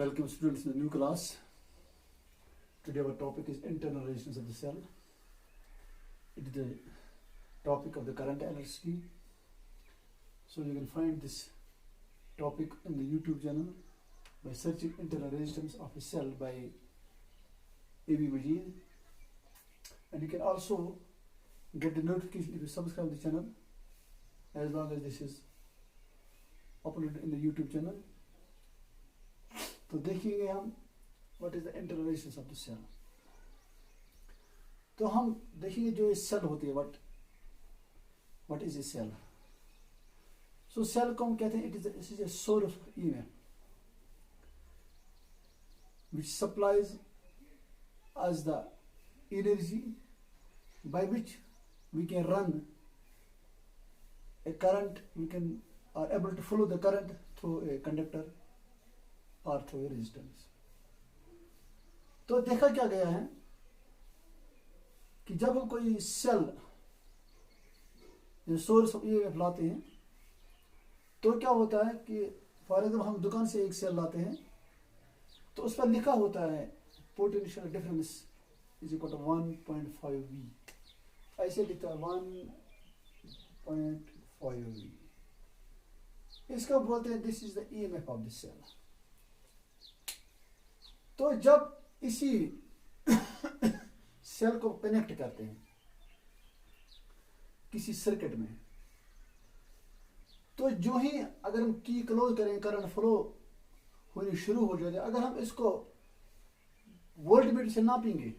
Welcome students in the new class. Today our topic is internal resistance of the cell. It is the topic of the current LRC. So you can find this topic in the YouTube channel by searching internal resistance of a cell by A.B. Majid. And you can also get the notification if you subscribe to the channel as long as this is uploaded in the YouTube channel. तो देखेंगे हम what is the internal resistance of the cell. तो हम देखेंगे जो ये cell होती है what is a cell. So cell को हम कहते हैं it is a source of EMF which supplies us the energy by which we can run a current, we can are able to follow the current through a conductor or through a resistance. तो देखा क्या गया है कि जब हम कोई cell source of EMF लाते हैं तो क्या होता है कि फॉर एग्जाम्पल हम दुकान से एक सेल लाते हैं तो उस पर लिखा होता है potential difference is equal to 1.5 V. ऐसे लिखता है 1.5 V. इसको बोलते हैं this is the EMF of the cell. तो जब इसी सेल को कनेक्ट करते हैं किसी सर्किट में तो जो ही अगर हम की क्लोज करें करंट फ्लो होनी शुरू हो जाए. अगर हम इसको वोल्टमीटर से नापेंगे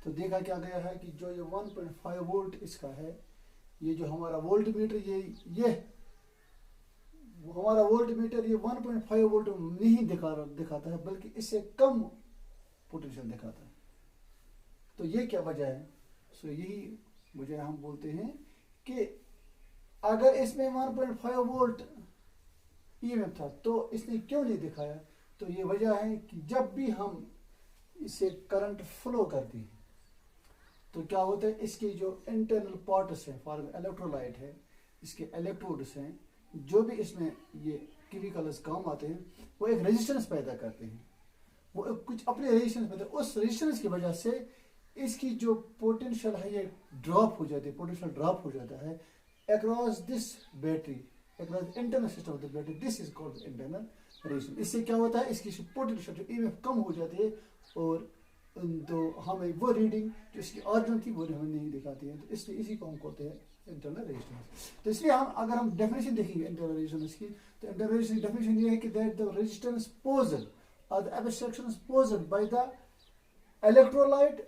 तो देखा क्या गया है कि जो ये 1.5 वोल्ट इसका है, ये जो हमारा वोल्टमीटर ये हमारा वोल्टमीटर ये 1.5 वोल्ट नहीं दिखाता है बल्कि इससे कम पोटेंशियल दिखाता है. तो ये क्या वजह है? सो यही वजह हम बोलते हैं कि अगर इसमें 1.5 वोल्ट ईएमएफ था तो इसने क्यों नहीं दिखाया. तो ये वजह है कि जब भी हम इसे करंट फ्लो करते हैं तो क्या होता है, इसके जो इंटरनल पार्ट्स हैं फॉर इलेक्ट्रोलाइट है, इसके इलेक्ट्रोड्स हैं, जो भी इसमें ये केमिकल्स काम आते हैं वो एक रेजिस्टेंस पैदा करते हैं. वो कुछ अपने रेजिस्टेंस पैदा, उस रेजिस्टेंस की वजह से इसकी जो पोटेंशियल है ये ड्रॉप हो जाती है, पोटेंशियल ड्रॉप हो जाता है across this battery, across internal system of the battery. This is called internal resistance. इससे क्या होता है, इसकी पोटेंशियल जो ईएमएफ कम हो जाती है और तो हमें वो रीडिंग जो इसकी ओरिजिनल थी वो हमें नहीं दिखाती है. तो इसलिए इसी को हम कहते हैं इंटरनल रेजिस्टेंस. तो इसलिए अगर हम डेफिनेशन देखेंगे इंटरनल रेजिस्टेंस की तो इंटरनल रेजिस्टेंस डेफिनेशन ये है कि दैट द रेजिस्टेंस पोज्ड और the abstractions posed by the electrolyte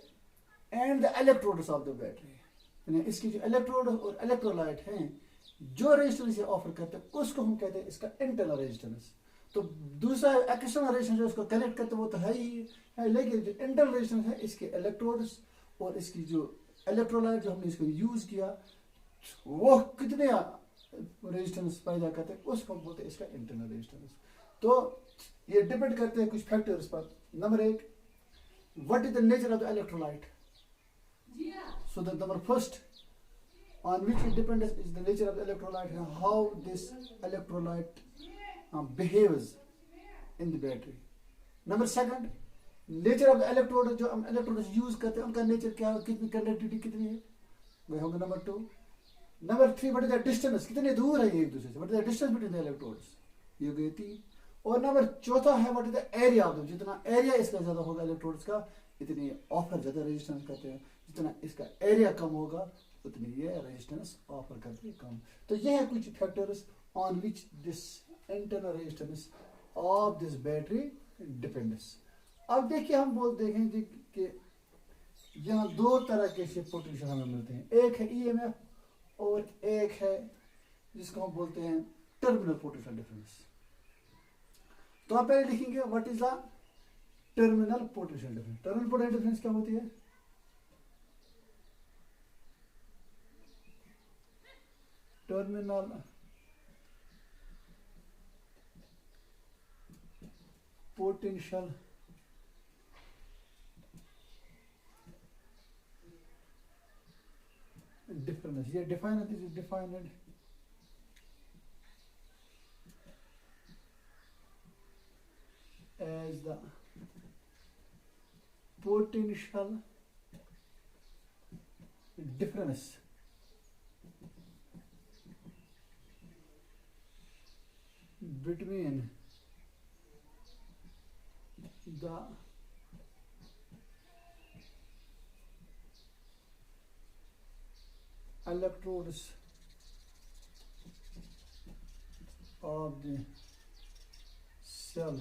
and the electrodes of the battery. यानी इसकी जो इलेक्ट्रोड और इलेक्ट्रोलाइट हैं जो रेजिस्टेंस ये ऑफर करते हैं उसको हम कहते हैं इसका इंटरनल रेजिस्टेंस. तो दूसरा एक्सटर्नल रेजिस्टेंस जो इसको कनेक्ट करते हैं वो तो है ही है, लेकिन जो इंटरनल रेजिस्टेंस है इसके इलेक्ट्रोड्स और इसकी जो इलेक्ट्रोलाइट जो हमने इसको यूज किया वो कितने रेजिस्टेंस पैदा करते हैं उसको हम बोलते हैं इसका इंटरनल रेजिस्टेंस. तो ये डिपेंड करते हैं कुछ फैक्टर्स पर. Number 1, what is the nature of the electrolyte. So the number first on which it depends is the nature of the electrolyte and how this electrolyte behaves in the battery. Number 2, nature of the electrode, जो हम electrode use करते हैं उनका nature क्या है, कितनी conductivity कितनी है, वह होगा number 2. Number 3, what is the distance, कितने दूर है ये एक दूसरे से, what is the distance between the electrodes, ये हो गए 3. और नंबर 4 है what is the area of, जितना एरिया इसका ज्यादा होगा इलेक्ट्रोड्स का इतनी ऑफर ज्यादा रेजिस्टेंस करते हैं, जितना इसका एरिया कम होगा उतनी ये रेजिस्टेंस ऑफर करते हैं कम. तो ये है कुछ factors on which this internal resistance of this battery depends. अब देखिए हम देखेंगे कि यहाँ 2 तरह के पोटेंशियल हमें मिलते हैं. एक है ईएमएफ और एक है जिसको हम बोलते हैं टर्मिनल पोटेंशियल डिफरेंस. तो आप पहले लिखेंगे what is the terminal potential difference. Terminal potential difference क्या होती है, टर्मिनल पोटेंशियल डिफरेंस. ये defined as the potential difference between the electrodes of the cell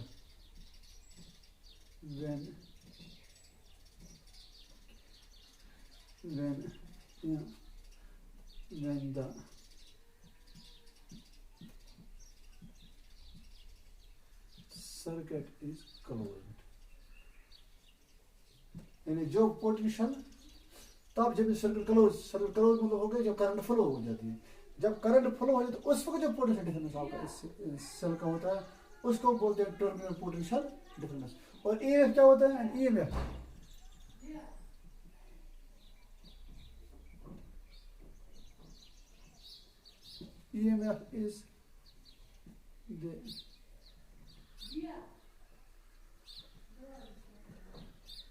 when yeah, when the circuit is closed. यानी जो पोटेंशियल तब जब circuit close मतलब हो गया जब करंट फ्लो हो जाती है, जब करंट फ्लो हो जाता है उस वक्त जो पोटेंशियल डिफरेंस आपका इस सेल का होता है उसको बोलते हैं टर्मिनल पोटेंशियल डिफरेंस। और ईएमएफ क्या होता है? EMF is the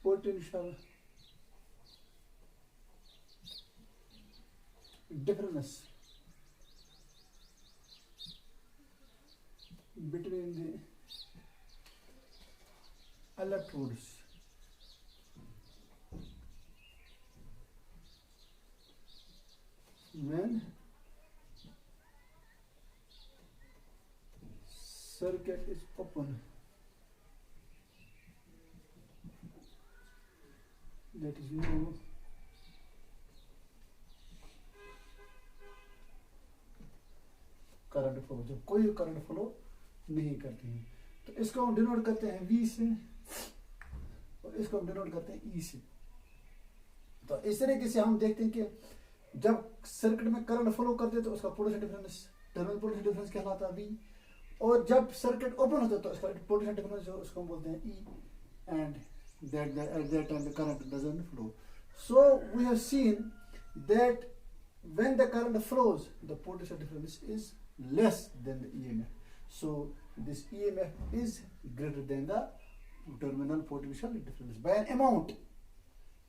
potential difference between the electrodes when circuit is open, that is no current flow, जब कोई करंट फ्लो नहीं करती है तो इसको हम डिनोट करते हैं V से और इसको हम डिनोट करते हैं E से। तो इस तरीके से हम देखते हैं कि जब सर्किट में करंट फ्लो करते हैं तो उसका potential difference terminal potential difference कहलाता है V, और जब सर्किट ओपन होता है तो उसका पोटेंशियल डिफरेंस जो उसको हम बोलते हैं E, and that at that time the current doesn't flow. So we have seen that when the current flows the potential difference is less than the EMF. So this EMF is greater than the terminal potential difference by an amount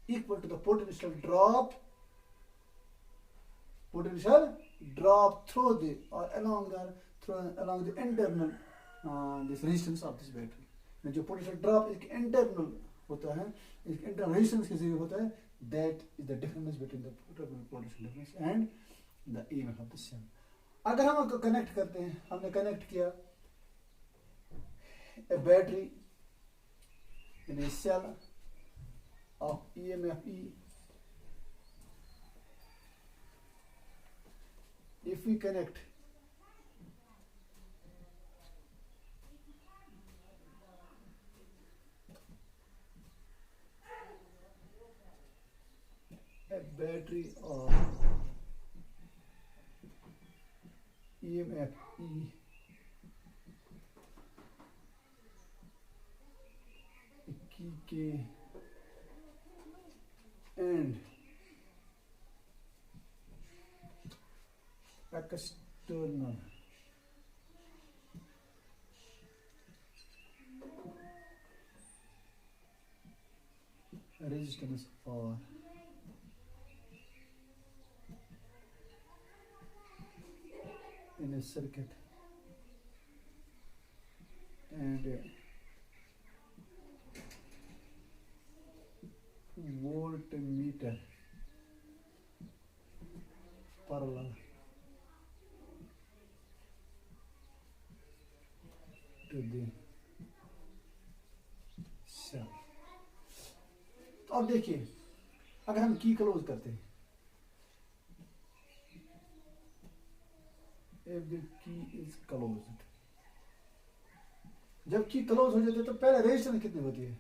equal to the potential drop through the or along the internal this resistance of this battery. जो potential drop इसके internal होता है, इसके internal resistance के जरिए होता है, that is the difference between the potential difference and the EMF of the cell. अगर हम कनेक्ट करते हैं, हमने कनेक्ट किया a battery in a cell of EMF E, if we connect a battery of EMF E K and external resistance or in a circuit and voltmeter parallel to the cell। तो अब देखिए अगर हम की close करते हैं, if the key is closed, जब की क्लोज हो जाती है तो पहले रेजिस्टेंस कितनी होती है?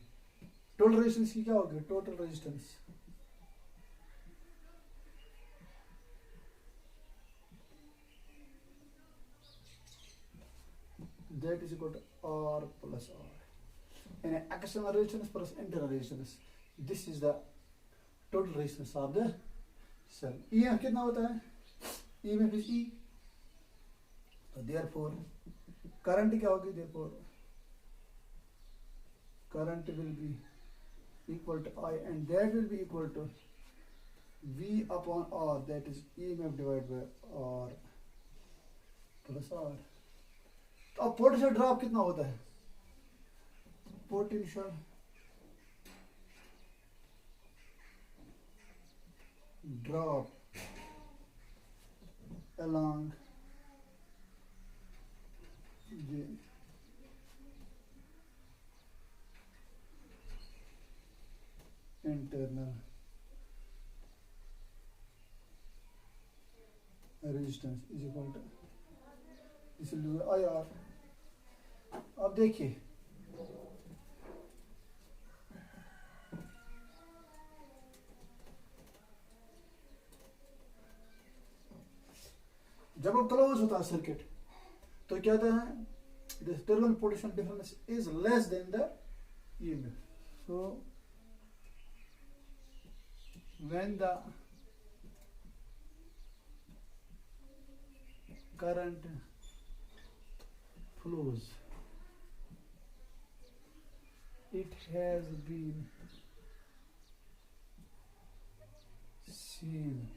टोटल रेजिस्टेंस की क्या होगी? Total resistance that is equal to R plus R, and external resistance plus internal resistance, this is the total resistance of the cell। EMF कितना होता है? EMF is E, तो therefore करंट क्या होगी? therefore current will be equal to I, and that will be equal to V upon R, that is EMF divided by R plus R. तो अब potential drop कितना होता है? Potential drop along the internal resistance is equal to, this will be IR. अब देखिए जब अब close होता है सर्किट तो क्या कहते हैं, the terminal potential difference is less than the EMF. So when the current flows, it has been seen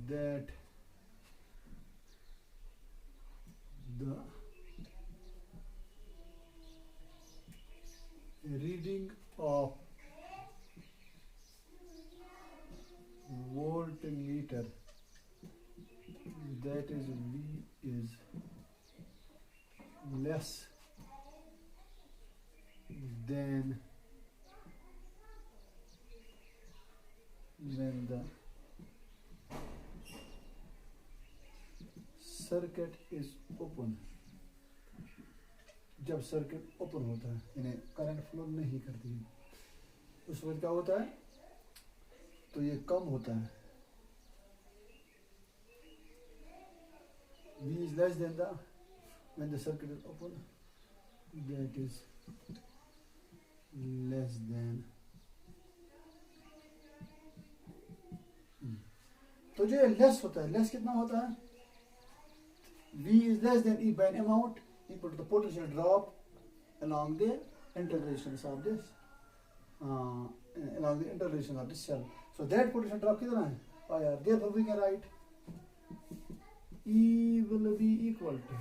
that the reading of voltmeter, that is V, is less than when the circuit is open. जब circuit open होता है यानी current flow नहीं करती है, उस वक्त क्या होता है, तो ये कम होता है. V is less than the when the circuit is open, that is less than. तो जो लेस होता है, लेस कितना होता है, V is less than E by an amount equal to the potential drop along the internal resistance of this along the internal resistance of this cell. So that potential drop कितना है, IR. Therefore we can write E will be equal to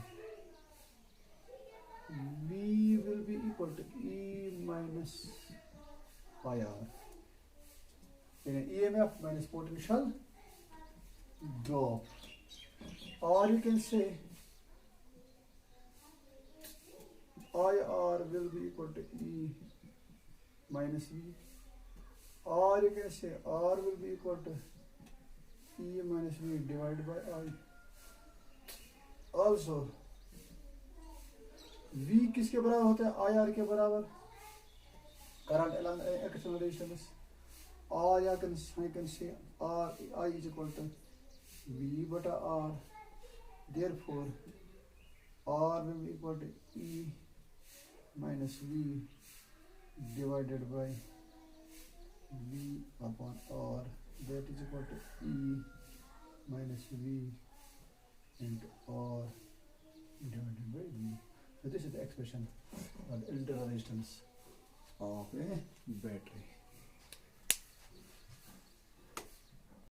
V will be equal to E minus IR. EMF minus potential drop, or you can say IR will be equal to E minus V, or you can say R will be equal to E minus V divided by I. Also V किसके बराबर होता है, IR के बराबर, current along external resistance, or I can say R I is equal to V bata R. Therefore R will be equal to E minus V divided by V upon R, that is equal to E minus V into R divided by V. So this is the expression of the internal resistance of a battery.